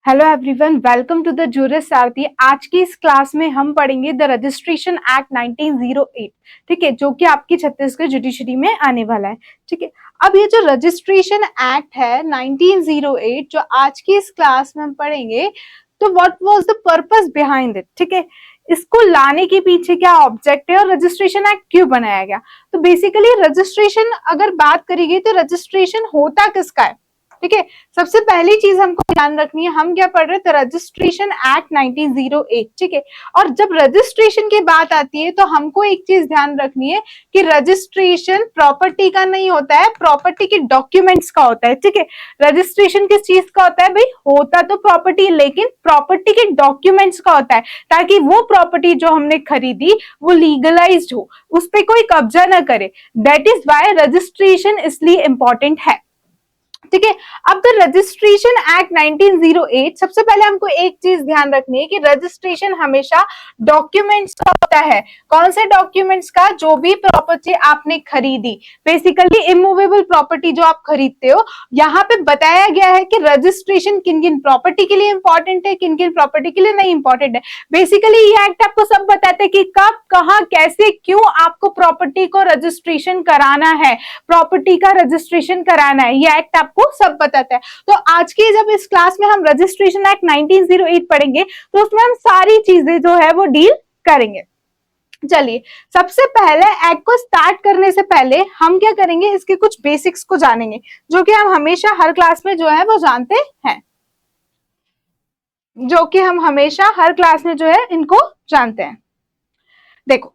Hello everyone, welcome to the Juris Sarathi. आज की इस क्लास में हम पढ़ेंगे द रजिस्ट्रेशन एक्ट 1908। ठीक है, जो कि आपकी छत्तीसगढ़ जुडिशरी में आने वाला है। ठीक है, अब ये जो रजिस्ट्रेशन एक्ट है 1908 जो आज की इस क्लास में हम पढ़ेंगे, तो what was the purpose behind it. ठीक है, इसको लाने के पीछे क्या ऑब्जेक्ट है और रजिस्ट्रेशन एक्ट क्यों बनाया गया। तो बेसिकली रजिस्ट्रेशन अगर बात करी गई तो रजिस्ट्रेशन होता किसका है। ठीक है, सबसे पहली चीज हमको ध्यान रखनी है, हम क्या पढ़ रहे थे, रजिस्ट्रेशन एक्ट 1908। ठीक है, और जब रजिस्ट्रेशन की बात आती है तो हमको एक चीज ध्यान रखनी है कि रजिस्ट्रेशन प्रॉपर्टी का नहीं होता है, प्रॉपर्टी के डॉक्यूमेंट्स का होता है। ठीक है, रजिस्ट्रेशन किस चीज का होता है भाई, होता तो प्रॉपर्टी लेकिन प्रॉपर्टी के डॉक्यूमेंट्स का होता है, ताकि वो प्रॉपर्टी जो हमने खरीदी वो लीगलाइज्ड हो, उस पर कोई कब्जा ना करे। दैट इज वाई रजिस्ट्रेशन इसलिए इंपॉर्टेंट है। ठीक है, अब द रजिस्ट्रेशन एक्ट 1908, सबसे पहले हमको एक चीज ध्यान रखनी है कि रजिस्ट्रेशन हमेशा डॉक्यूमेंट्स का होता है। कौन से डॉक्यूमेंट्स का, जो भी प्रॉपर्टी आपने खरीदी, बेसिकली इमूवेबल प्रॉपर्टी जो आप खरीदते हो, यहाँ पे बताया गया है कि रजिस्ट्रेशन किन किन प्रॉपर्टी के लिए इंपॉर्टेंट है, किन किन प्रॉपर्टी के लिए नहीं इंपॉर्टेंट है। बेसिकली ये एक्ट आपको सब बताते हैं कि कब, कहाँ, कैसे, क्यों आपको प्रॉपर्टी को रजिस्ट्रेशन कराना है, प्रॉपर्टी का रजिस्ट्रेशन कराना है, ये एक्ट आपको सब बताता है। तो आज के जब इस क्लास में हम रजिस्ट्रेशन एक्ट 1908 पढ़ेंगे तो उसमें हम सारी चीजें जो है वो डील करेंगे। चलिए, सबसे पहले एक्ट को स्टार्ट करने से पहले हम क्या करेंगे, इसके कुछ बेसिक्स को जानेंगे, जो कि हम हमेशा हर क्लास में जो है वो जानते हैं, जो कि हम हमेशा हर क्लास में जो है इनको जानते हैं। देखो,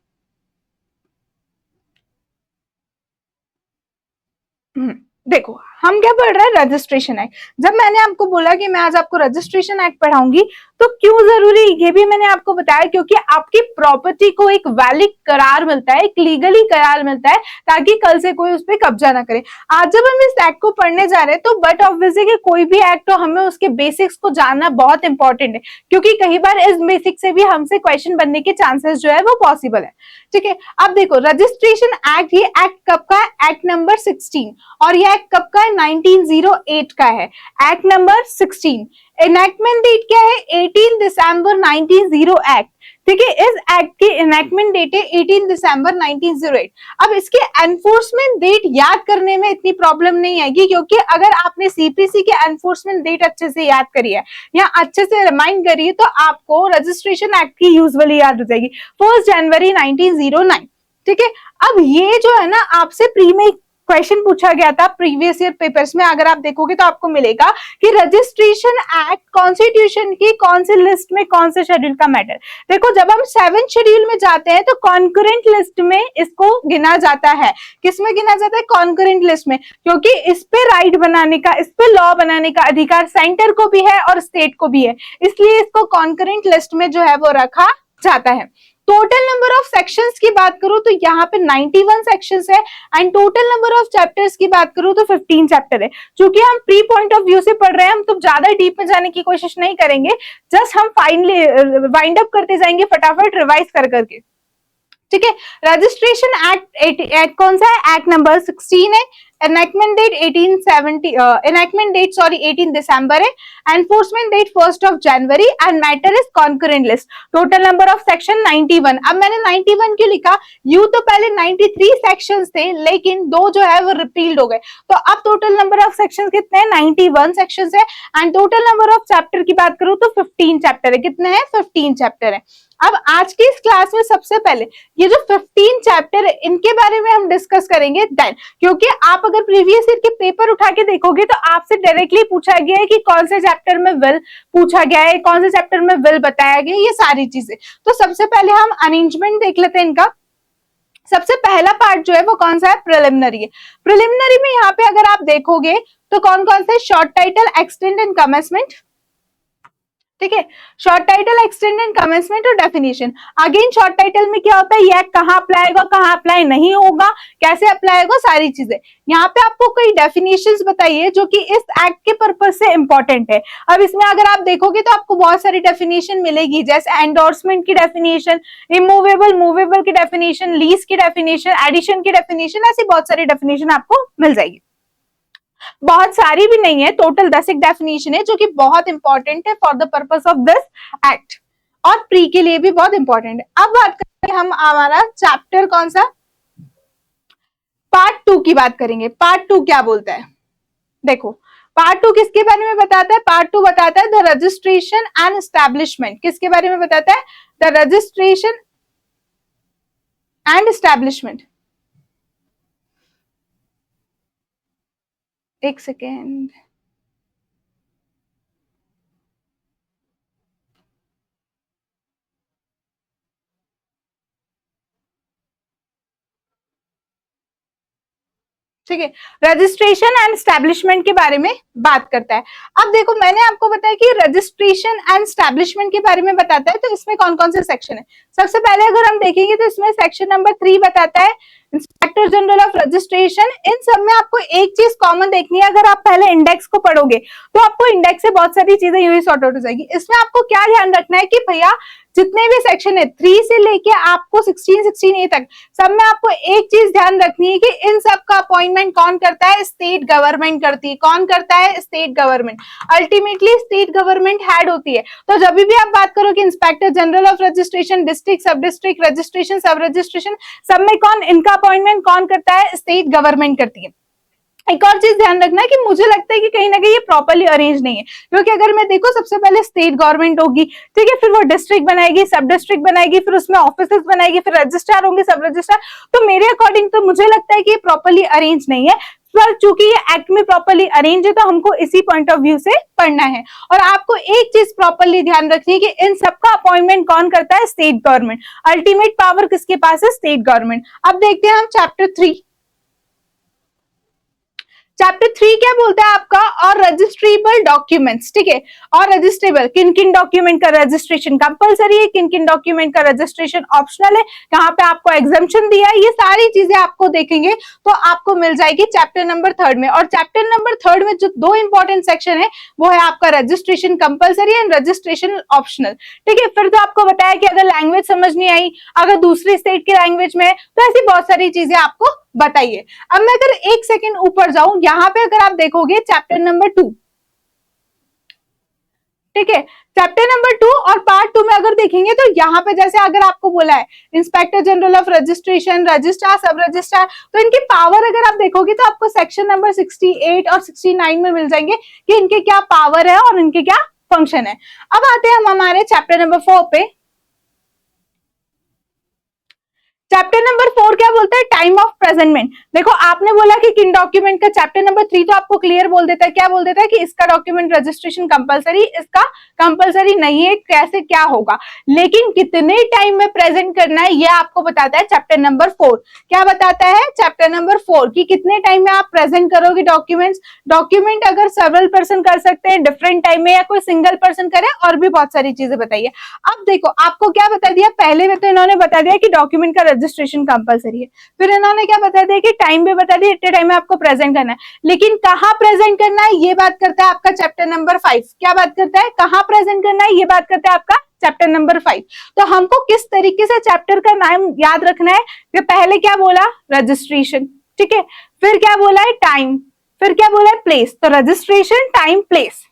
देखो हम क्या पढ़ रहे हैं, रजिस्ट्रेशन एक्ट। जब मैंने आपको बोला कि मैं आज आपको रजिस्ट्रेशन एक्ट पढ़ाऊंगी, तो क्यों जरूरी, ये भी मैंने आपको बताया, क्योंकि आपकी प्रॉपर्टी को एक वैलिड करार मिलता है, एक लीगली करार मिलता है, ताकि कल से कोई उस पर कब्जा ना करे। आज जब हम इस एक्ट को पढ़ने जा रहे हैं तो बट ऑब्वियसली कि कोई भी एक्ट हो, हमें उसके बेसिक्स को जानना बहुत इंपॉर्टेंट है, क्योंकि कई बार इस बेसिक से भी हमसे क्वेश्चन बनने के चांसेस जो है वो पॉसिबल है। ठीक है, अब देखो रजिस्ट्रेशन एक्ट, ये एक्ट कब का है, एक्ट नंबर 16, और ये एक्ट कब का है, 1908 का है, एक्ट नंबर 16। इनैक्टमेंट डेट क्या है, 18 दिसंबर 1908 एक्ट। ठीक है, इस एक्ट की इनैक्टमेंट डेट है 18 दिसंबर 1908। अब इसके एनफोर्समेंट डेट याद करने में इतनी प्रॉब्लम नहीं आएगी, क्योंकि अगर आपने सीपीसी के एनफोर्समेंट डेट अच्छे से याद करी है या अच्छे से रिमाइंड करी है तो आपको रजिस्ट्रेशन एक्ट की यूजुअली याद हो जाएगी, 1 जनवरी 1909। ठीक है, अब ये जो है ना, आपसे प्री में क्वेश्चन पूछा गया था प्रीवियस ईयर पेपर्स में, अगर आप देखोगे तो आपको मिलेगा कि रजिस्ट्रेशन एक्ट कॉन्स्टिट्यूशन की कौन सी लिस्ट में, कौन से शेड्यूल का मैटर। देखो, जब हम 7th शेड्यूल में जाते हैं तो कॉन्करेंट लिस्ट में इसको गिना जाता है। किस में गिना जाता है, कॉन्करेंट लिस्ट में, क्योंकि इस पे राइट बनाने का, इस पे लॉ बनाने का अधिकार सेंटर को भी है और स्टेट को भी है, इसलिए इसको कॉन्करेंट लिस्ट में जो है वो रखा जाता है। टोटल नंबर ऑफ सेक्शंस की बात करूं तो यहाँ पे 91 सेक्शंस है, and total number of chapters की बात करूं तो 15 चैप्टर है। क्योंकि हम प्री पॉइंट ऑफ व्यू से पढ़ रहे हैं, हम तो ज्यादा डीप में जाने की कोशिश नहीं करेंगे, जस्ट हम फाइनली वाइंड अप करते जाएंगे फटाफट रिवाइज कर करके। ठीक है, रजिस्ट्रेशन एक्ट कौन सा है, एक्ट नंबर 16 है, enactment date 18 दिसंबर है, एनफोर्समेंट डेट 1 जनवरी, and matter is concurrent list. Total number of section 91। अब मैंने 91 क्यों लिखा, यूं तो पहले 93 सेक्शंस थे, लेकिन 2 जो है वो रिपील्ड हो गए, तो अब टोटल नंबर ऑफ सेक्शंस कितने हैं, 91 सेक्शंस है, and total number of chapter की बात करूं तो 15 चैप्टर है। कितने हैं, 15 चैप्टर है। अब आज की इस क्लास में सबसे पहले ये जो 15 चैप्टर है इनके बारे में हम डिस्कस करेंगे देन, क्योंकि आप अगर प्रीवियस ईयर के पेपर उठा के देखोगे तो आपसे डायरेक्टली पूछा गया है कि कौन से चैप्टर में विल पूछा गया है, कौन से चैप्टर में विल बताया गया है, ये सारी चीजें। तो सबसे पहले हम अरेंजमेंट देख लेते हैं इनका। सबसे पहला पार्ट जो है वो कौन सा है, प्रिलिमिनरी है। प्रिलिमिनरी में यहाँ पे अगर आप देखोगे तो कौन कौन से, short title, extend and commencement. ठीक है, short title, extend and commencement और डेफिनेशन। अगेन शॉर्ट टाइटल में क्या होता है, यह कहाँ अप्लाई होगा, कहाँ अप्लाई नहीं होगा, कैसे अप्लाई होगा, सारी चीजें। यहाँ पे आपको कोई डेफिनेशंस बताइए जो कि इस एक्ट के पर्पज से इंपॉर्टेंट है। अब इसमें अगर आप देखोगे तो आपको बहुत सारी डेफिनेशन मिलेगी, जैसे एंडोर्समेंट की डेफिनेशन, इमूवेबल, मूवेबल की डेफिनेशन, लीज की डेफिनेशन, एडिशन की डेफिनेशन, ऐसी बहुत सारी डेफिनेशन आपको मिल जाएगी। बहुत सारी भी नहीं है, टोटल 10 एक डेफिनेशन है जो कि बहुत इंपॉर्टेंट है for the purpose of this act, और प्री के लिए भी बहुत इंपॉर्टेंट है। अब बात करें हम हमारा चैप्टर कौन सा, पार्ट 2 की बात करेंगे। पार्ट 2 क्या बोलता है, देखो पार्ट 2 किसके बारे में बताता है, पार्ट 2 बताता है द रजिस्ट्रेशन एंड एस्टैब्लिशमेंट। किसके बारे में बताता है, द रजिस्ट्रेशन एंड एस्टैब्लिशमेंट। एक सेकेंड, ठीक है, रजिस्ट्रेशन एंड स्टैब्लिशमेंट के बारे में बात करता है। अब देखो मैंने आपको बताया कि रजिस्ट्रेशन एंड स्टैब्लिशमेंट के बारे में बताता है, तो इसमें कौन कौन से सेक्शन है। सबसे पहले अगर हम देखेंगे तो इसमें सेक्शन नंबर 3 बताता है इंस्पेक्टर जनरल ऑफ रजिस्ट्रेशन। इन सब में आपको एक चीज कॉमन देखनी है, अगर आप पहले इंडेक्स को पढ़ोगे तो आपको इंडेक्स से बहुत सारी चीजें यूं ही सॉर्ट आउट हो जाएगी। इसमें आपको क्या ध्यान रखना है कि भैया जितने भी सेक्शन है 3 से लेके आपको 16 तक, सब में आपको एक चीज ध्यान रखनी है कि इन सब का अपॉइंटमेंट कौन करता है, स्टेट गवर्नमेंट करती है। कौन करता है, state government. Ultimately state government head होती है। तो जब भी आप बात करो कि inspector general of registration, district, sub district, registration, सब रजिस्ट्रेशन, सब में कौन इनका अपॉइंटमेंट कौन करता है, स्टेट गवर्नमेंट करती है। एक और चीज ध्यान रखना है कि मुझे लगता है कि कहीं ना कहीं ये प्रॉपर्ली अरेंज नहीं है, क्योंकि अगर मैं देखो सबसे पहले स्टेट गवर्नमेंट होगी, ठीक है, फिर वो डिस्ट्रिक्ट बनाएगी, सब डिस्ट्रिक्ट बनाएगी, फिर उसमें ऑफिसेस बनाएगी, फिर रजिस्ट्रार होंगे, सब रजिस्ट्रार। तो मेरे अकॉर्डिंग तो मुझे लगता है कि ये प्रॉपर्ली अरेंज नहीं है। पर चूंकि ये एक्ट में प्रॉपर्ली अरेंज है तो हमको इसी पॉइंट ऑफ व्यू से पढ़ना है। और आपको एक चीज प्रॉपर्ली ध्यान रखनी है कि इन सबका अपॉइंटमेंट कौन करता है, स्टेट गवर्नमेंट। अल्टीमेट पावर किसके पास है, स्टेट गवर्नमेंट। अब देखते हैं हम चैप्टर 3। चैप्टर 3 क्या बोलता है आपका, और रजिस्ट्रेबल डॉक्यूमेंट्स, ठीक है। और रजिस्ट्रेबल किन किन डॉक्यूमेंट का रजिस्ट्रेशन कंपलसरी है, किन किन डॉक्यूमेंट का रजिस्ट्रेशन ऑप्शनल है, कहां पे आपको एग्जाम्पशन दिया है, ये सारी चीजें आपको देखेंगे तो आपको मिल जाएगी चैप्टर नंबर 3 में। और चैप्टर नंबर 3 में जो दो इंपॉर्टेंट सेक्शन है वो है आपका registration compulsory and registration optional, ठीक है। फिर तो आपको बताया कि अगर लैंग्वेज समझ नहीं आई, अगर दूसरे स्टेट की लैंग्वेज में है, तो ऐसी बहुत सारी चीजें आपको बताइए। अब मैं अगर एक सेकंड ऊपर जाऊं, यहां पे अगर आप देखोगे चैप्टर नंबर 2, ठीक है, चैप्टर नंबर 2 और पार्ट 2 में अगर देखेंगे तो यहाँ पे जैसे अगर आपको बोला है inspector general of registration, registrar, सब रजिस्ट्रार, तो इनकी पावर अगर आप देखोगे तो आपको सेक्शन नंबर 68 और 69 में मिल जाएंगे कि इनके क्या पावर है और इनके क्या फंक्शन है। अब आते हैं हम हमारे चैप्टर नंबर 4 पे। चैप्टर नंबर 4 क्या बोलता है, टाइम ऑफ प्रेजेंटमेंट। देखो आपने बोला कि किन डॉक्यूमेंट का, चैप्टर नंबर 3 तो आपको क्लियर बोल देता है, क्या बोल देता है कि इसका डॉक्यूमेंट रजिस्ट्रेशन कंपलसरी, इसका कंपलसरी नहीं है, कैसे क्या होगा, लेकिन कितने टाइम में प्रेजेंट करना है ये आपको बताता है चैप्टर नंबर 4। क्या बताता है चैप्टर नंबर 4 कि कितने टाइम में आप प्रेजेंट करोगे डॉक्यूमेंट्स। डॉक्यूमेंट अगर सेवरल पर्सन कर सकते हैं डिफरेंट टाइम में, या कोई सिंगल पर्सन करे, और भी बहुत सारी चीजें बताइए। अब देखो आपको क्या बता दिया, पहले में तो इन्होंने बता दिया कि डॉक्यूमेंट का रजिस्ट्रेशन कंपलसरी है, फिर इन्होंने क्या बता दिया कि टाइम भी बता दिया, इतने टाइम में आपको प्रेजेंट करना है, लेकिन कहाँ प्रेजेंट करना है ये बात करता है आपका चैप्टर नंबर 5। क्या बात करता है, कहाँ प्रेजेंट करना है ये बात करता है आपका चैप्टर नंबर 5। तो हमको किस तरीके से चैप्टर का नाम याद रखना है कि पहले क्या बोला, रजिस्ट्रेशन, ठीक है, फिर क्या बोला है, टाइम, फिर क्या बोला है, प्लेस। तो रजिस्ट्रेशन, टाइम, प्लेस,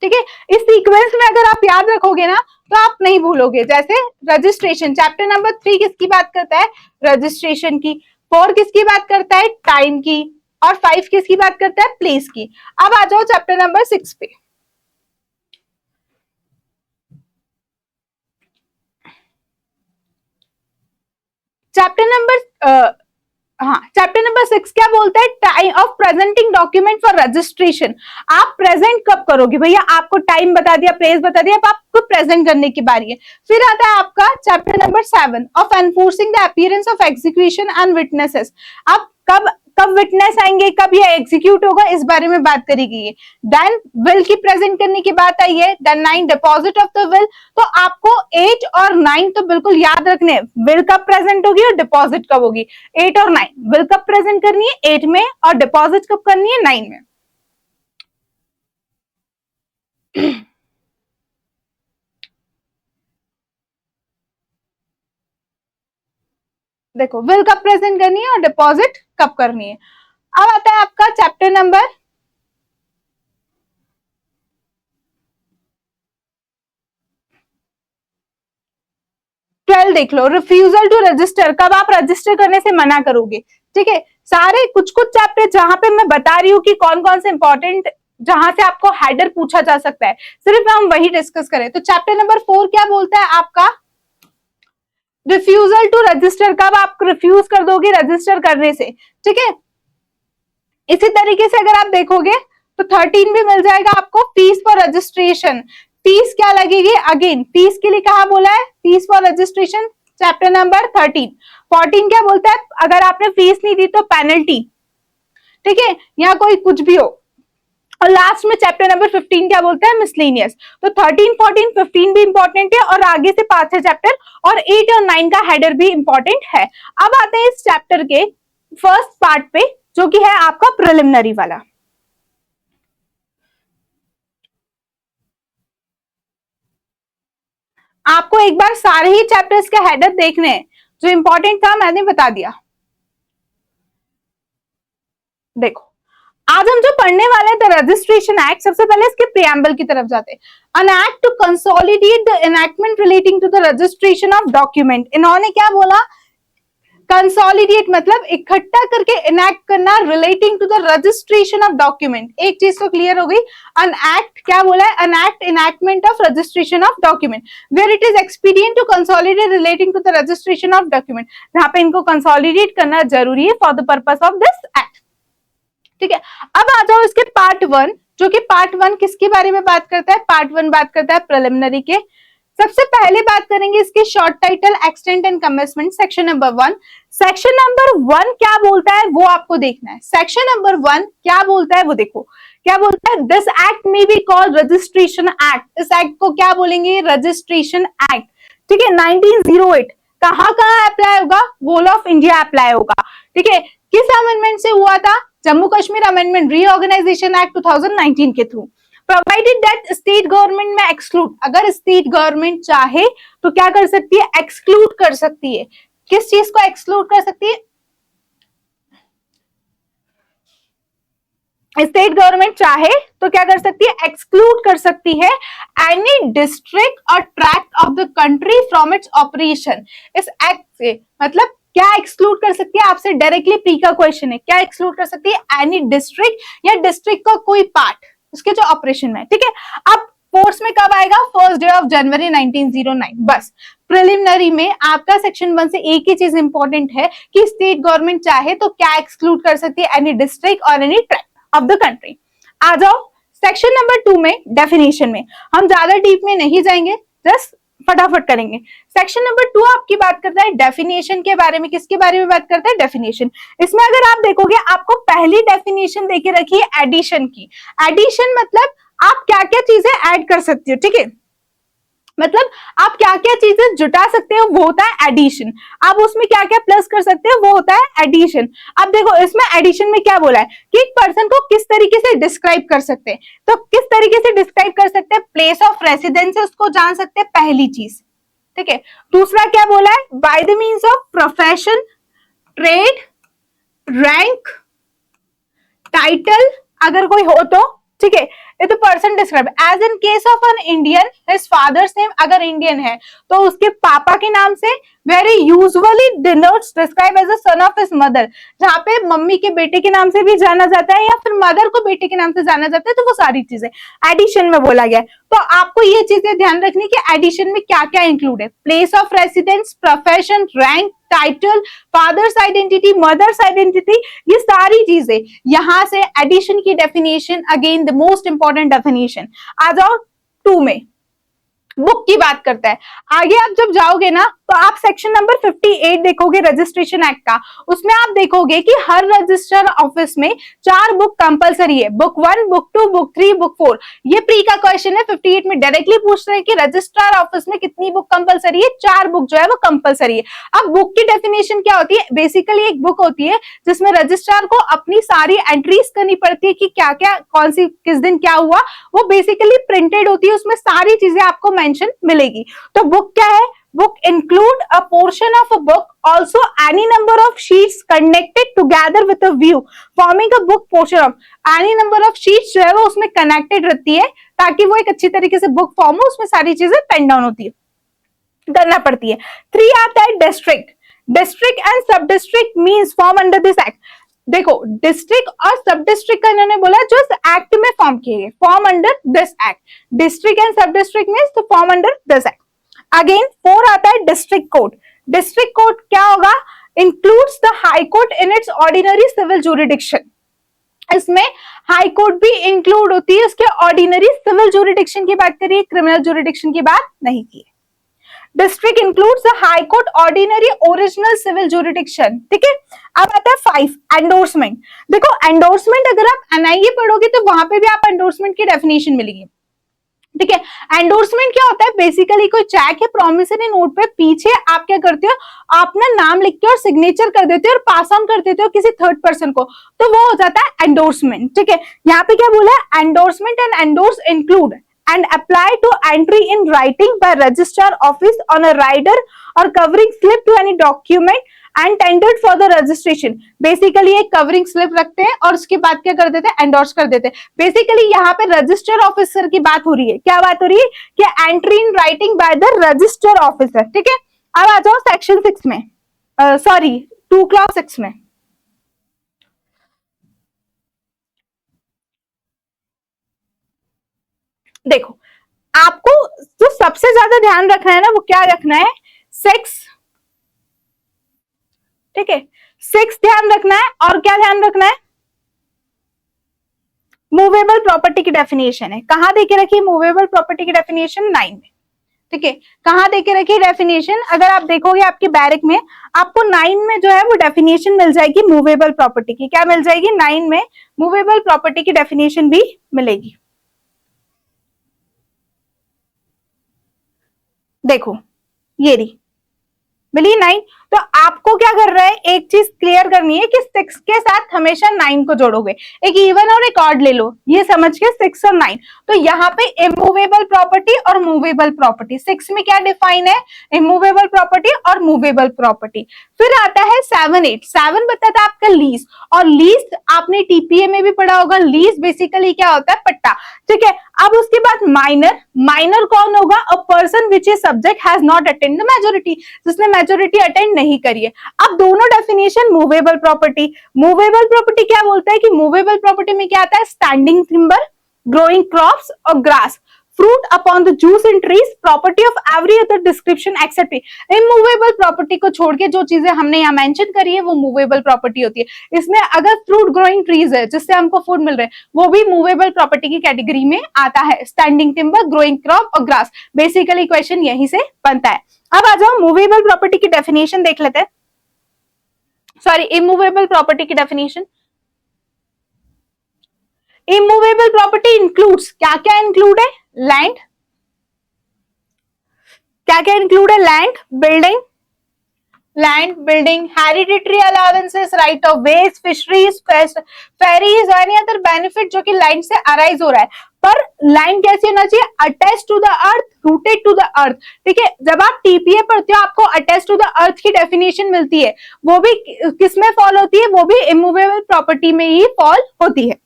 ठीक है। इस सीक्वेंस में अगर आप याद रखोगे ना तो आप नहीं भूलोगे। जैसे रजिस्ट्रेशन, चैप्टर नंबर 3 किसकी बात करता है, रजिस्ट्रेशन की। 4 किसकी बात करता है, टाइम की। और 5 किसकी बात करता है, प्लेस की। अब आ जाओ चैप्टर नंबर 6 पे। चैप्टर नंबर हाँ, चैप्टर नंबर 6 क्या बोलता है, time of presenting document for registration. आप प्रेजेंट कब करोगे भैया, आपको टाइम बता दिया, प्लेस बता दिया, अब आपको प्रेजेंट करने की बारी है। फिर आता है आपका chapter number 7 of enforcing the appearance of execution and witnesses. अब कब कब विटनेस आएंगे, कब ये एग्जीक्यूट होगा, इस बारे में बात करी गई है। देन विल की प्रेजेंट करने की बात आई है। Then 9 deposit of the will. तो आपको 8 और 9 तो बिल्कुल याद रखने, विल कब प्रेजेंट होगी और डिपॉजिट कब होगी। 8 और 9, विल कब प्रेजेंट करनी है, 8 में, और डिपॉजिट कब करनी है, 9 में। देखो विल कब प्रेजेंट करनी है और डिपॉजिट कब करनी है। अब आता है आपका चैप्टर नंबर 12 देख लो, रिफ्यूजल टू रजिस्टर, कब आप रजिस्टर करने से मना करोगे। ठीक है, सारे कुछ कुछ चैप्टर जहां पे मैं बता रही हूँ कि कौन कौन से इंपॉर्टेंट, जहां से आपको हेडर पूछा जा सकता है, सिर्फ हम वही डिस्कस करें। तो चैप्टर नंबर 4 क्या बोलता है आपका, रिफ्यूजल टू रजिस्टर, कब आप रिफ्यूज कर दोगे रजिस्टर करने से। ठीक है, इसी तरीके से अगर आप देखोगे तो 13 भी मिल जाएगा आपको, फीस फॉर रजिस्ट्रेशन। फीस क्या लगेगी, अगेन फीस के लिए कहा बोला है, fees for registration chapter number 13। 14 क्या बोलता है, अगर आपने फीस नहीं दी तो पेनल्टी। ठीक है, या कोई कुछ भी हो। और लास्ट में चैप्टर नंबर 15 क्या बोलता है, मिसलेनियस। तो 13, 14, 15 भी इंपॉर्टेंट है और आगे से 5 है चैप्टर, और 8 और 9 का हेडर भी इंपॉर्टेंट है। अब आते हैं इस चैप्टर के फर्स्ट पार्ट पे, जो कि है आपका प्रिलिमिनरी वाला। आपको एक बार सारे ही चैप्टर्स के हेडर देखने हैं, जो इंपॉर्टेंट था मैंने बता दिया। देखो आज हम जो पढ़ने वाले हैं द रजिस्ट्रेशन एक्ट, सबसे पहले इसके प्रियम्बल की तरफ जाते हैं। An act to consolidate the enactment relating to the registration of document. इन्होंने क्या बोला, कंसोलिडेट मतलब इकट्ठा करके इनैक्ट करना, relating to the registration of document. एक चीज तो क्लियर हो गई, एन एक्ट क्या बोला है, an act enactment of registration of document where it is expedient to consolidate relating to the registration of document, जहां पे इनको कंसोलिडेट करना जरूरी है for the purpose of this act. ठीक है, अब आ जाओ इसके पार्ट 1, जो कि पार्ट 1 किसके बारे में बात करता है, पार्ट 1 बात करता है प्रिलिमिनरी के। सबसे पहले बात करेंगे इसके short title, extent and commencement, section number 1। Section number 1 क्या बोलता है वो आपको देखना है। सेक्शन नंबर 1 क्या बोलता है वो देखो, क्या बोलता है, दिस एक्ट में बी कॉल्ड रजिस्ट्रेशन एक्ट। इस एक्ट को क्या बोलेंगे, रजिस्ट्रेशन एक्ट। ठीक है, 1908 कहां कहां अप्लाई होगा, होल ऑफ इंडिया अप्लाई होगा। ठीक है, किस अमेंडमेंट से हुआ था, Jammu Kashmir amendment reorganisation act 2019 के through. Provided that state government में एक्सक्लूड, अगर स्टेट गवर्नमेंट चाहे तो क्या कर सकती है, एक्सक्लूड कर सकती है। किस चीज को एक्सक्लूड कर सकती है, स्टेट गवर्नमेंट चाहे तो क्या कर सकती है, एक्सक्लूड कर सकती है एनी डिस्ट्रिक्ट और tract of the country from its operation. इस एक्ट से मतलब क्या एक्सक्लूड कर सकती है, आपसे डायरेक्टली प्री का क्वेश्चन है, क्या एक्सक्लूड कर सकती है, एनी डिस्ट्रिक्ट या डिस्ट्रिक्ट का कोई पार्ट उसके जो ऑपरेशन में। ठीक है, अब फोर्स में कब आएगा, फर्स्ट डे ऑफ जनवरी 1909। बस प्रिलिमिनरी में आपका सेक्शन 1 से एक ही चीज इंपॉर्टेंट है कि स्टेट गवर्नमेंट चाहे तो क्या एक्सक्लूड कर सकती है, एनी डिस्ट्रिक्ट और any tract of the country. आ जाओ सेक्शन नंबर 2 में, डेफिनेशन में। हम ज्यादा डीप में नहीं जाएंगे, जस्ट फटाफट करेंगे। सेक्शन नंबर 2 आपकी बात करता है डेफिनेशन के बारे में। किसके बारे में बात करता है, डेफिनेशन। इसमें अगर आप देखोगे आपको पहली डेफिनेशन देके रखी है एडिशन की। एडिशन मतलब आप क्या क्या चीजें ऐड कर सकती हो। ठीक है, मतलब आप क्या क्या चीजें जुटा सकते हो वो होता है एडिशन। आप उसमें क्या क्या प्लस कर सकते हो वो होता है एडिशन। अब देखो इसमें एडिशन में क्या बोला है कि एक पर्सन को किस तरीके से डिस्क्राइब कर सकते हैं, तो किस तरीके से डिस्क्राइब कर सकते हैं, प्लेस ऑफ रेसिडेंस उसको जान सकते हैं, पहली चीज। ठीक है, दूसरा क्या बोला है, by the means of profession, trade, rank, title अगर कोई हो तो। ठीक है, ये तो person describe. As in case of an Indian, his father's name, अगर इंडियन है तो उसके पापा के नाम से। Very usually denotes describe as a son of his mother, जहां पे मम्मी के बेटे के नाम से भी जाना जाता है या फिर मदर को बेटे के नाम से जाना जाता है, तो वो सारी चीजें एडिशन में बोला गया है। तो आपको ये चीजें ध्यान रखनी कि एडिशन में क्या क्या इंक्लूड है, place of residence, profession, rank, title, father's identity, mother's identity, ये सारी चीजें यहां से एडिशन की definition, again the most important definition. आ जाओ 2 में, बुक की बात करता है। आगे आप जब जाओगे ना तो आप सेक्शन नंबर 58 देखोगे रजिस्ट्रेशन एक्ट का, उसमें आप देखोगे कि हर रजिस्टर ऑफिस में 4 बुक कंपलसरी है, बुक 1, बुक 2, बुक 3, बुक 4। ये प्री का क्वेश्चन है, 58 में डायरेक्टली पूछ रहे हैं कि रजिस्ट्रार ऑफिस में कितनी बुक कंपलसरी है, 4 बुक जो है वो कंपलसरी है। अब बुक की डेफिनेशन क्या होती है, बेसिकली एक बुक होती है जिसमें रजिस्ट्रार को अपनी सारी एंट्रीज करनी पड़ती है कि क्या क्या कौन सी किस दिन क्या हुआ, वो बेसिकली प्रिंटेड होती है, उसमें सारी चीजें आपको मेंशन मिलेगी। तो बुक क्या है, book include a portion of a book, also any number of sheets connected together with a view forming a book portion of, any number of sheets जो है वो उसमें connected रहती है ताकि वो एक अच्छी तरीके से book form हो, उसमें सारी चीजें पेन डाउन होती है, करना पड़ती है। 3 आता है district. District and sub district means form under this act. देखो डिस्ट्रिक्ट और सब डिस्ट्रिक्ट का इन्होंने बोला जो इस एक्ट में फॉर्म किए गए, form under this act. District and sub district means तो form under this act. Again 4 आता है डिस्ट्रिक्ट कोर्ट। डिस्ट्रिक्ट कोर्ट क्या होगा? Includes the high court in its ordinary civil jurisdiction. इसमें हाई कोर्ट भी इंक्लूड होती है, उसके ऑर्डिनरी सिविल ज्यूरिडिक्शन की बात करिए, क्रिमिनल ज्यूरिडिक्शन की बात नहीं की है। District includes the high court ordinary original civil jurisdiction. ठीक है, अब आता है 5 एंडोर्समेंट। देखो एंडोर्समेंट अगर आप एनआईए पढ़ोगे तो वहां पे भी आप एंडोर्समेंट की डेफिनेशन मिलेगी। ठीक है, एंडोर्समेंट क्या होता है? बेसिकली कोई चेक या प्रॉमिसरी नोट पे पीछे आप क्या करते हो, आप ना नाम लिख के और सिग्नेचर कर देते हो और पास ऑन कर देते हो किसी थर्ड पर्सन को, तो वो हो जाता है एंडोर्समेंट। ठीक है, यहाँ पे क्या बोला है? Endorsement and endorse include and apply to entry in writing by registrar office on a rider or covering slip to any document and tendered for the registration। Basically एक कवरिंग स्लिप रखते हैं और उसके बाद क्या कर देते हैं? एंडोर्स कर देते हैं। बेसिकली यहाँ पे रजिस्टर ऑफिसर की बात हो रही है। क्या बात हो रही है? कि entry in writing by the register officer. ठीक है, अब आ जाओ सेक्शन 6 में, सॉरी 2 क्लॉज 6 में। देखो आपको जो सबसे ज्यादा ध्यान रखना है ना, वो क्या रखना है? 6। ठीक है, 6 ध्यान रखना है। और क्या ध्यान रखना है? मूवेबल प्रॉपर्टी की डेफिनेशन है। कहां देके रखी मूवेबल प्रॉपर्टी की डेफिनेशन? 9 में। ठीक है, कहां देके रखी डेफिनेशन? अगर आप देखोगे आपके बैरिक में आपको 9 में जो है वो डेफिनेशन मिल जाएगी मूवेबल प्रॉपर्टी की। क्या मिल जाएगी? 9 में मूवेबल प्रॉपर्टी की डेफिनेशन भी मिलेगी। देखो ये रही मिली 9। तो आपको क्या कर रहा है? एक चीज क्लियर करनी है कि 6 के साथ हमेशा 9 को जोड़ोगे, एक इवन और एक ऑड ले लो, ये समझ के 6 और 9। तो यहाँ पे इमूवेबल प्रॉपर्टी और मूवेबल प्रॉपर्टी, 6 में क्या डिफाइन है? इमूवेबल प्रॉपर्टी और मूवेबल प्रॉपर्टी। फिर आता है 7, 8। 7 बताता है आपका लीज, और लीज आपने टीपीए में भी पढ़ा होगा। लीज बेसिकली क्या होता है? पट्टा। ठीक है, अब उसके बाद माइनर। माइनर कौन होगा? A person which is subject has not attend the majority, जिसने मेजोरिटी अटेंड नहीं करी है। अब दोनों definition movable property. Movable property क्या बोलता है कि मूवेबल प्रॉपर्टी में क्या आता है? स्टैंडिंग टिम्बर, ग्रोइंग क्रॉप्स और grass, fruit upon the juice in trees, property of every other description except immovable property को छोड़ के जो चीजें हमने यहाँ मेंशन करी है वो मूवेबल प्रॉपर्टी होती है। इसमें अगर फ्रूट ग्रोइंग ट्रीज है जिससे हमको फूड मिल रहा है, वो भी मूवेबल प्रॉपर्टी की कैटेगरी में आता है। स्टैंडिंग टिम्बर, ग्रोइंग क्रॉप और ग्रास, बेसिकली क्वेश्चन यहीं से बनता है। अब आ जाओ मूवेबल प्रॉपर्टी की डेफिनेशन देख लेते हैं, सॉरी इमूवेबल प्रॉपर्टी की डेफिनेशन। इमूवेबल प्रॉपर्टी इंक्लूड्स, क्या क्या इंक्लूड है? लैंड, क्या क्या इंक्लूड है? Land, building, land building, hereditary allowances, right of ways, fisheries, ferries, any other benefit जो कि लैंड से अराइज हो रहा है। पर लैंड कैसी होना चाहिए? Attach to the earth, rooted to the earth. ठीक है, जब आप टीपीए पढ़ते हो आपको अटैच टू द अर्थ की डेफिनेशन मिलती है, वो भी किसमें फॉल होती है? वो भी इमूवेबल प्रॉपर्टी में ही फॉल होती है।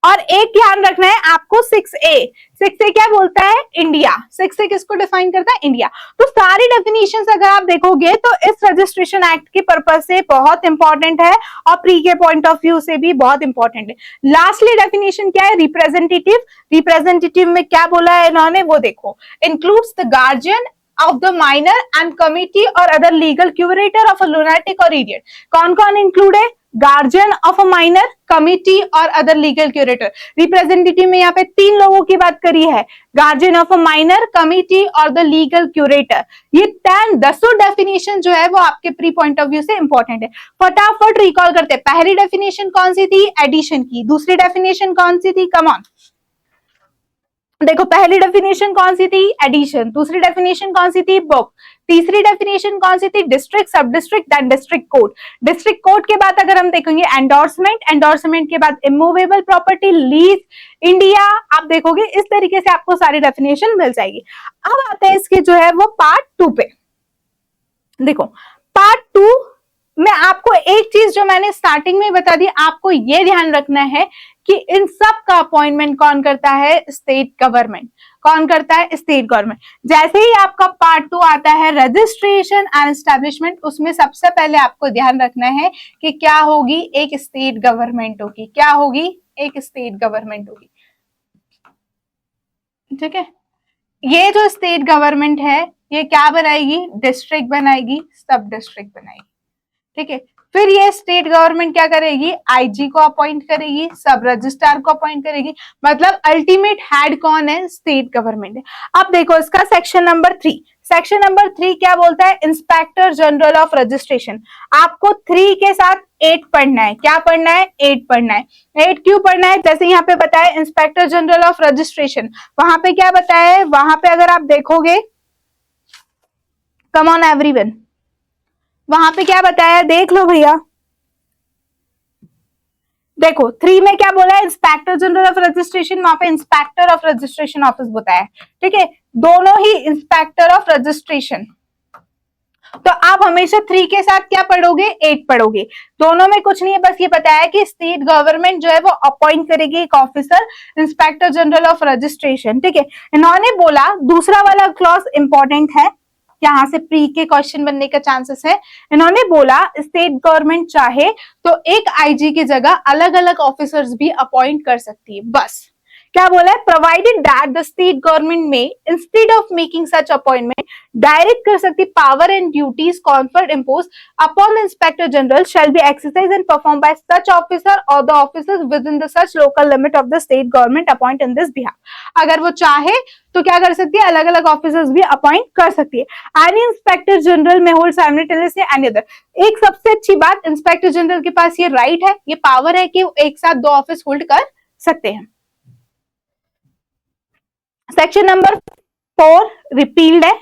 और एक ध्यान रखना है आपको 6A। 6A क्या बोलता है? इंडिया। 6A किसको डिफाइन करता है? इंडिया। तो सारी डेफिनेशंस अगर आप देखोगे तो इस रजिस्ट्रेशन एक्ट के पर्पस से बहुत इंपॉर्टेंट है और प्री के पॉइंट ऑफ व्यू से भी बहुत इंपॉर्टेंट है। लास्टली डेफिनेशन क्या है? रिप्रेजेंटेटिव। रिप्रेजेंटेटिव में क्या बोला है इन्होंने वो देखो, includes the guardian of the minor and committee or other legal curator of a lunatic or idiot। कौन कौन इंक्लूड है? Guardian of a minor, committee और अदर लीगल क्यूरेटर। रिप्रेजेंटेटिव में यहाँ पे 3 लोगों की बात करी है, guardian of a minor, committee और द लीगल क्यूरेटर। ये 10 डेफिनेशन जो है वो आपके प्री पॉइंट ऑफ व्यू से इंपॉर्टेंट है। फटाफट रिकॉल करते हैं। पहली डेफिनेशन कौन सी थी? एडिशन की। दूसरी डेफिनेशन कौन सी थी? कम ऑन, देखो पहली डेफिनेशन कौन सी थी? एडिशन। दूसरी डेफिनेशन कौन सी थी? बुक। तीसरी डेफिनेशन कौन सी थी? District, sub district, then district court. District court के बाद अगर हम देखेंगे एंडोर्समेंट, एंडोर्समेंट के बाद इमूवेबल प्रॉपर्टी, लीज, इंडिया, आप देखोगे इस तरीके से आपको सारी डेफिनेशन मिल जाएगी। अब आते हैं इसके जो है वो पार्ट 2 पे। देखो पार्ट 2 में आपको एक चीज जो मैंने स्टार्टिंग में बता दी, आपको ये ध्यान रखना है कि इन सब का अपॉइंटमेंट कौन करता है? State government. कौन करता है? State government. जैसे ही आपका पार्ट 2 आता है रजिस्ट्रेशन एंड एस्टैब्लिशमेंट, उसमें सबसे पहले आपको ध्यान रखना है कि क्या होगी? एक स्टेट गवर्नमेंट होगी। क्या होगी? एक स्टेट गवर्नमेंट होगी। ठीक है, ये जो स्टेट गवर्नमेंट है ये क्या बनाएगी? डिस्ट्रिक्ट बनाएगी, सब डिस्ट्रिक्ट बनाएगी। ठीक है, फिर ये स्टेट गवर्नमेंट क्या करेगी? आईजी को अपॉइंट करेगी, सब रजिस्ट्रार को अपॉइंट करेगी। मतलब अल्टीमेट हेड कौन है? स्टेट गवर्नमेंट है। अब देखो इसका सेक्शन नंबर 3। सेक्शन नंबर 3 क्या बोलता है? Inspector general of registration. आपको 3 के साथ 8 पढ़ना है। क्या पढ़ना है? 8 पढ़ना है। 8 क्यों पढ़ना है? जैसे यहाँ पे बताया इंस्पेक्टर जनरल ऑफ रजिस्ट्रेशन, वहां पे क्या बताया है? वहां पे अगर आप देखोगे, कम ऑन एवरीवन, वहां पे क्या बताया? देख लो भैया, देखो 3 में क्या बोला है? इंस्पेक्टर जनरल ऑफ रजिस्ट्रेशन, वहां पे इंस्पेक्टर ऑफ रजिस्ट्रेशन ऑफिस बताया है। ठीक है, दोनों ही इंस्पेक्टर ऑफ रजिस्ट्रेशन। तो आप हमेशा 3 के साथ क्या पढ़ोगे? 8 पढ़ोगे। दोनों में कुछ नहीं है, बस ये बताया कि स्टेट गवर्नमेंट जो है वो अपॉइंट करेगी एक officer, inspector general of registration. ठीक है, इन्होंने बोला दूसरा वाला क्लॉज इंपॉर्टेंट है, यहां से प्री के क्वेश्चन बनने का चांसेस है। इन्होंने बोला स्टेट गवर्नमेंट चाहे तो एक आईजी की जगह अलग अलग ऑफिसर्स भी अपॉइंट कर सकती है। बस क्या बोला है? Provided that the state government may instead of making such appointment direct कर सकती power and duties conferred impose upon the inspector general shall be exercise and perform by such officer और the officers within the such local limit of the state government appoint in this behalf. अगर वो चाहे तो क्या कर सकती है? अलग अलग ऑफिसर्स भी अपॉइंट कर सकती है। एनी इंस्पेक्टर जनरल में होल्ड साइमल्टेनियसली एनी अदर। एक सबसे अच्छी बात, इंस्पेक्टर जनरल के पास ये राइट है, ये पावर है कि वो एक साथ 2 ऑफिस होल्ड कर सकते हैं। सेक्शन नंबर 4 रिपील्ड है।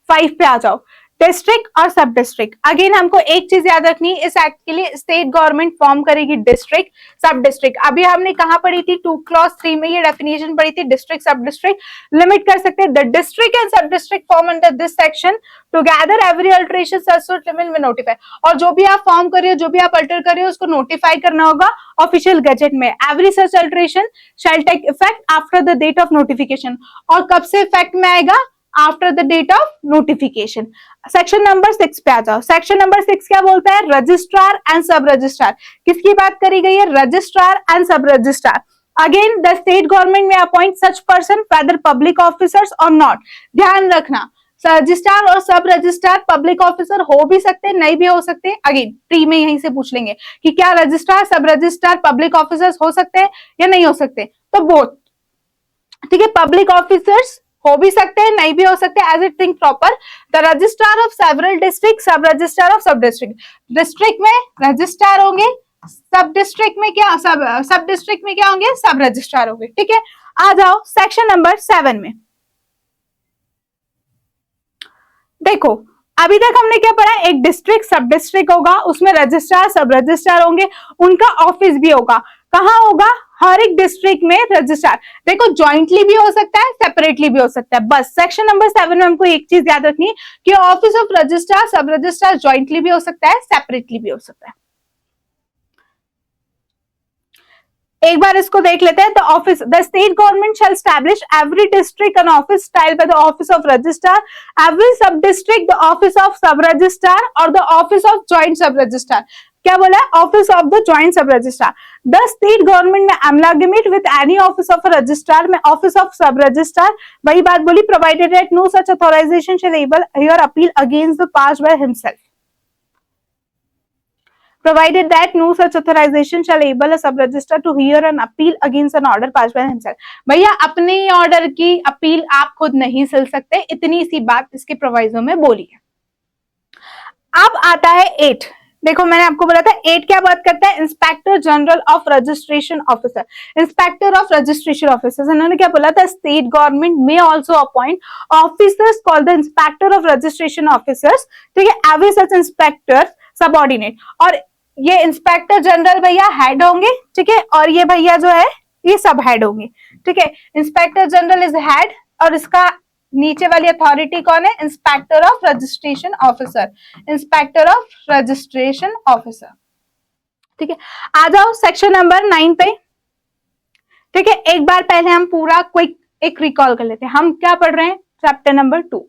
5 पे आ जाओ, डिस्ट्रिक्ट और सब डिस्ट्रिक्ट। अगेन हमको एक चीज याद रखनी है, इस एक्ट के लिए स्टेट गवर्नमेंट फॉर्म करेगी डिस्ट्रिक्ट, सब डिस्ट्रिक्ट। अभी हमने कहा पढ़ी थी 2 क्लॉज 3 में ये डेफिनेशन पढ़ी थी, डिस्ट्रिक्ट सब डिस्ट्रिक्ट लिमिट कर सकते हैं। The district and sub district form under this section together every alteration such limit में नोटिफाई। और जो भी आप फॉर्म कर रहे हो, जो भी आप अल्टर कर रहे हो, उसको नोटिफाई करना होगा ऑफिशियल गजेट में। Every such alteration shall take effect after the date of notification. और कब से इफेक्ट में आएगा? After the date of notification. Section number 6 पे आ जाओ। सेक्शन नंबर 6 क्या बोलता है? Registrar and sub registrar. किसकी बात करी गई है? Registrar and sub registrar. Again the state government may appoint such person whether public officers or not. ध्यान रखना, रजिस्ट्रार और सब रजिस्ट्रार पब्लिक ऑफिसर हो भी सकते हैं, नहीं भी हो सकते। अगेन प्री में यहीं से पूछ लेंगे कि क्या रजिस्ट्रार सब रजिस्ट्रार पब्लिक ऑफिसर्स हो सकते हैं या नहीं हो सकते, तो बोथ। ठीक है, पब्लिक ऑफिसर्स हो भी सकते हैं, नहीं भी हो सकते, as it think proper. The registrar of several district, sub registrar of sub district. District में रजिस्ट्रार होंगे, सब डिस्ट्रिक्ट में क्या, सब डिस्ट्रिक्ट में क्या होंगे? सब रजिस्ट्रार होंगे। ठीक है, आ जाओ सेक्शन नंबर 7 में। देखो अभी तक हमने क्या पढ़ा? एक डिस्ट्रिक्ट सब डिस्ट्रिक्ट होगा, उसमें रजिस्ट्रार सब रजिस्ट्रार होंगे, उनका ऑफिस भी होगा। कहाँ होगा? हर एक डिस्ट्रिक्ट में रजिस्ट्रार। देखो ज्वाइंटली भी हो सकता है, सेपरेटली भी हो सकता है। बस सेक्शन नंबर 7 में हमको एक चीज याद रखनी है कि ऑफिस ऑफ रजिस्ट्रार सब रजिस्ट्रार ज्वाइंटली भी हो सकता है, सेपरेटली भी हो सकता है। एक बार इसको देख लेते हैं। The office the state government shall establish every district an office style by the office of registrar, every sub district the office of sub registrar or the office of joint sub registrar. क्या बोला है? Office of the joint sub registrar. The state government may amalgamate with any office of registrar may office of sub registrar. वही बात बोली, provided that no such authorization shall able here appeal against the pass by himself. Provided that no such authorization shall enable a sub-registrar to hear an appeal against an order passed by himself। भैया अपने order की appeal आप खुद नहीं सुन सकते, इतनी सी बात इसके प्रोवाइजो में बोली है। अब आता है 8। देखो मैंने आपको बोला था 8 क्या बात करता है, inspector general of registration officer, inspector of registration officers. इन्होंने क्या बोला था, स्टेट गवर्नमेंट में also appoint officers called the inspector of registration officers, ठीक है, एवरी सच इंस्पेक्टर सबऑर्डिनेट। और ये इंस्पेक्टर जनरल भैया हेड होंगे, ठीक है, और ये भैया जो है ये सब हेड होंगे, ठीक है। इंस्पेक्टर जनरल इज हेड और इसका नीचे वाली अथॉरिटी कौन है, inspector of registration officer, inspector of registration officer, ठीक है। आ जाओ सेक्शन नंबर 9 पे, ठीक है। एक बार पहले हम पूरा क्विक एक रिकॉल कर लेते हैं। हम क्या पढ़ रहे हैं, चैप्टर नंबर 2।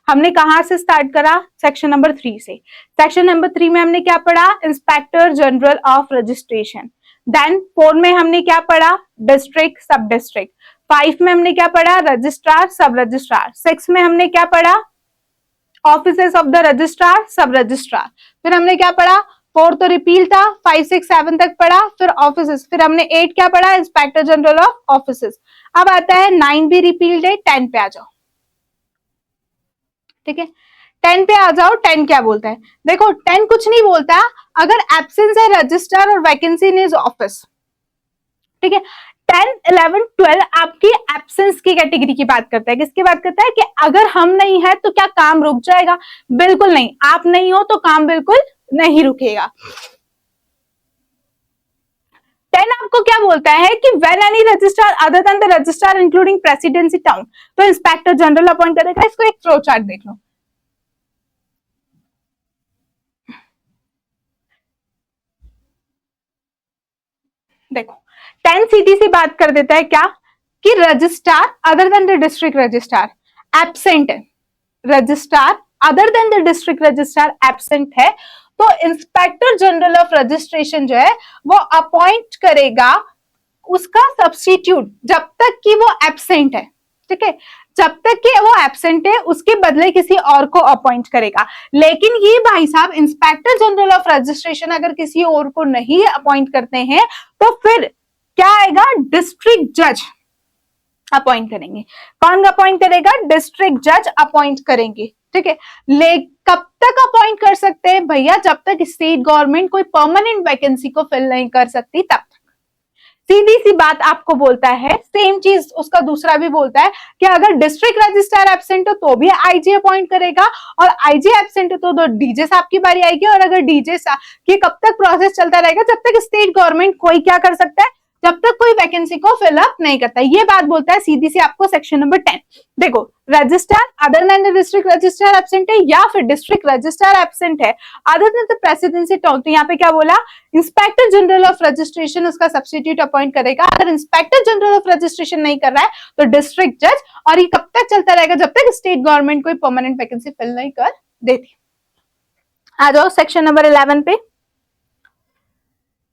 हमने कहां से स्टार्ट करा, सेक्शन नंबर 3 से। सेक्शन नंबर 3 में हमने क्या पढ़ा, inspector general of registration. Then 4 में हमने क्या पढ़ा, डिस्ट्रिक्ट सब डिस्ट्रिक्ट। 5 में हमने क्या पढ़ा, रजिस्ट्रार सब रजिस्ट्रार। 6 में हमने क्या पढ़ा, ऑफिसेस ऑफ द रजिस्ट्रार सब रजिस्ट्रार। फिर हमने क्या पढ़ा, 4 तो रिपील था, 5 6 7 तक पढ़ा, फिर ऑफिसेस, फिर हमने 8 क्या पढ़ा, इंस्पेक्टर जनरल ऑफ ऑफिसेस। अब आता है 9 भी रिपील्ड है, 10 पे आ जाओ, ठीक है। 10 पे आ जाओ, 10 क्या बोलता है, देखो 10 कुछ नहीं बोलता, अगर एब्सेंस है रजिस्ट्रार और वैकेंसी इन हिज ऑफिस, ठीक है। 10 11 12 आपकी एब्सेंस की कैटेगरी की बात करता है। किसकी बात करता है कि अगर हम नहीं है तो क्या काम रुक जाएगा, बिल्कुल नहीं, आप नहीं हो तो काम बिल्कुल नहीं रुकेगा। 10 आपको क्या बोलता है कि when any registrar other than the registrar including presidency town, तो इंस्पेक्टर जनरल अपॉइंट करेगा। इसको एक फ्लो चार्ट देख लो, देखो 10 सीधी सी बात कर देता है क्या कि registrar other than the district registrar absent है, registrar other than the district registrar absent है, तो इंस्पेक्टर जनरल ऑफ रजिस्ट्रेशन जो है वो अपॉइंट करेगा उसका सब्स्टिट्यूट जब तक कि वो एब्सेंट है, ठीक है। जब तक कि वो एब्सेंट है उसके बदले किसी और को अपॉइंट करेगा। लेकिन ये भाई साहब इंस्पेक्टर जनरल ऑफ रजिस्ट्रेशन अगर किसी और को नहीं अपॉइंट करते हैं तो फिर क्या आएगा, डिस्ट्रिक्ट जज अपॉइंट करेंगे। कौन अपॉइंट करेगा, डिस्ट्रिक्ट जज अपॉइंट करेंगे, ठीक है। ले कब तक अपॉइंट कर सकते हैं भैया, जब तक स्टेट गवर्नमेंट कोई परमानेंट वैकेंसी को फिल नहीं कर सकती तब तक। सीधी सी बात आपको बोलता है, सेम चीज उसका दूसरा भी बोलता है कि अगर डिस्ट्रिक्ट रजिस्ट्रार एब्सेंट हो तो भी आईजी अपॉइंट करेगा, और आईजी एब्सेंट हो तो डीजे साहब की बारी आएगी। और अगर डीजे साहब की कब तक प्रोसेस चलता रहेगा, जब तक स्टेट गवर्नमेंट कोई क्या कर सकता है, जब तक कोई वैकेंसी को फिलअप नहीं करता। ये बात बोलता है सीधी सी आपको सेक्शन नंबर 10। देखो registrar other than the district registrar absent है या फिर डिस्ट्रिक्ट रजिस्ट्रार एब्सेंट है other than the presidency town, तो यहाँ पे क्या बोला, इंस्पेक्टर जनरल ऑफ रजिस्ट्रेशन उसका सब्स्टिट्यूट अपॉइंट करेगा। अगर इंस्पेक्टर जनरल ऑफ रजिस्ट्रेशन नहीं कर रहा है तो डिस्ट्रिक्ट जज, और ये कब तक चलता रहेगा, जब तक स्टेट गवर्नमेंट कोई परमानेंट वैकेंसी फिल नहीं कर देती। आ जाओ सेक्शन नंबर 11 पे।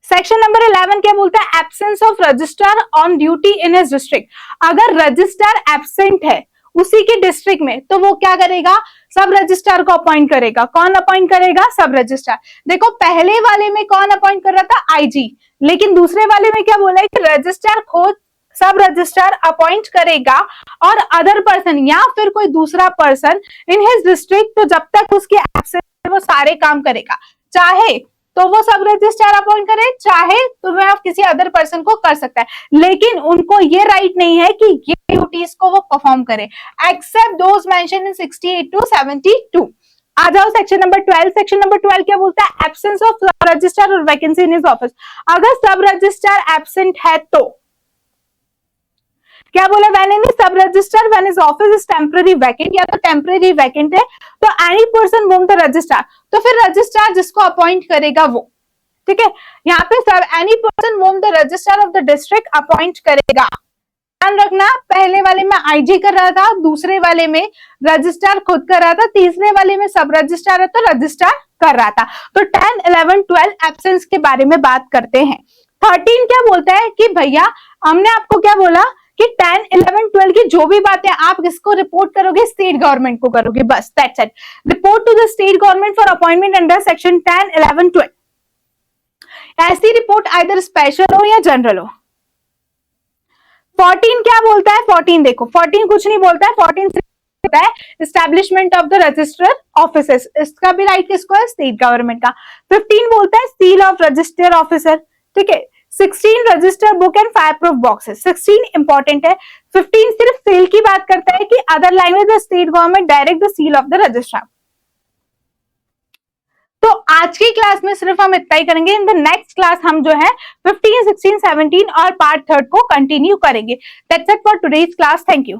सेक्शन नंबर 11 क्या बोलता है, absence of registrar on duty in his district. अगर रजिस्ट्रार एब्सेंट है उसी के डिस्ट्रिक्ट में तो वो क्या करेगा, सब रजिस्ट्रार को अपॉइंट करेगा। कौन अपॉइंट करेगा, सब रजिस्ट्रार। देखो पहले वाले में कौन अपॉइंट कर रहा था, आईजी, लेकिन दूसरे वाले में क्या बोला है कि रजिस्ट्रार खुद सब रजिस्ट्रार अपॉइंट करेगा और अदर पर्सन या फिर कोई दूसरा पर्सन इन हिज डिस्ट्रिक्ट, तो जब तक उसके एब्सेंट वो सारे काम करेगा, चाहे तो वो सब रजिस्ट्रार अपॉइंट करे, चाहे तो वह किसी अदर पर्सन को कर सकता है, लेकिन उनको ये राइट नहीं है कि ये ड्यूटीज को वो परफॉर्म करे, except those mention in 68 to 72। आ जाओ सेक्शन नंबर 12। सेक्शन नंबर 12 क्या बोलता है, एब्सेंस ऑफ रजिस्ट्रार और वैकेंसी इन हिज ऑफिस। अगर सब रजिस्ट्रार एब्सेंट है तो क्या बोला, व्हेन एनी सब registrar when his office is temporary vacant, या तो टेम्पररी वैकेंट है तो any person whom the registrar, तो फिर रजिस्ट्रार जिसको अपॉइंट करेगा वो, ठीक है। यहाँ पे सब any person whom the registrar of the district appoint करेगा। ध्यान रखना, पहले वाले में आईजी कर रहा था, दूसरे वाले में रजिस्ट्रार खुद कर रहा था, तीसरे वाले में सब रजिस्ट्रार है तो रजिस्ट्रार कर रहा था। तो 10 11 12 एब्सेंस के बारे में बात करते हैं। 13 क्या बोलता है कि भैया हमने आपको क्या बोला कि 10 11 12 की जो भी बातें आप किसको रिपोर्ट करोगे, स्टेट गवर्नमेंट को करोगे, बस that's it. Report to the state government for appointment under section 10 11 12। ऐसी रिपोर्ट आइदर स्पेशल हो या जनरल हो। 14 क्या बोलता है, 14 देखो, 14 कुछ नहीं बोलता है, 14 होता है establishment of the register officers, इसका भी राइट किसको है? स्टेट गवर्नमेंट का। 15 बोलता है सील ऑफ रजिस्टर ऑफिसर, ठीक है। 16 register book and fire proof boxes, 16 important है। 15 सिर्फ सेल की बात करता है कि other language the state government direct the seal of the registrar. तो आज की क्लास में सिर्फ हम इतना ही करेंगे। इन द नेक्स्ट क्लास हम जो है 15, 16, 17 और पार्ट 3 को कंटिन्यू करेंगे। That's it for today's class. Thank you.